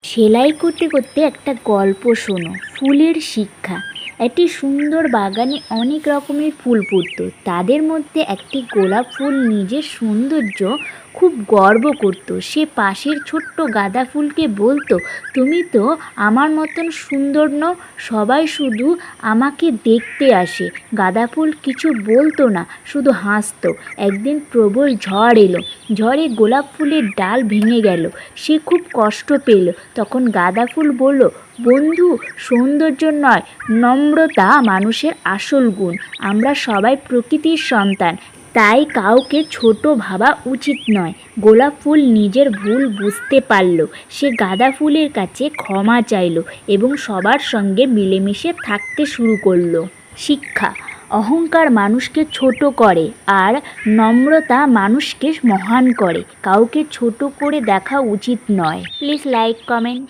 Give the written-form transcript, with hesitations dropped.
সেলাই করতে করতে একটা গল্প শোনো। ফুলের শিক্ষা। একটি সুন্দর বাগানে অনেক রকমের ফুল ফুটতো। তাদের মধ্যে একটি গোলাপ ফুল নিজের সৌন্দর্য খুব গর্ব করতো। সে পাশের ছোট্ট গাঁদা ফুলকে বলতো, তুমি তো আমার মতন সুন্দর নও, সবাই শুধু আমাকে দেখতে আসে। গাঁদা ফুল কিছু বলতো না, শুধু হাসতো। একদিন প্রবল ঝড় এলো। ঝড়ে গোলাপ ফুলের ডাল ভেঙে গেল। সে খুব কষ্ট পেল। তখন গাঁদা ফুল বলল, বন্ধু, সৌন্দর্য নয়, নম্রতা মানুষের আসল গুণ। আমরা সবাই প্রকৃতির সন্তান, তাই কাউকে ছোট ভাবা উচিত নয়। গোলাপ ফুল নিজের ভুল বুঝতে পারল। সে গাঁদা ফুলের কাছে ক্ষমা চাইল এবং সবার সঙ্গে মিলেমিশে থাকতে শুরু করলো। শিক্ষা। অহংকার মানুষকে ছোট করে আর নম্রতা মানুষকে মহান করে। কাউকে ছোট করে দেখা উচিত নয়। Please like, comment.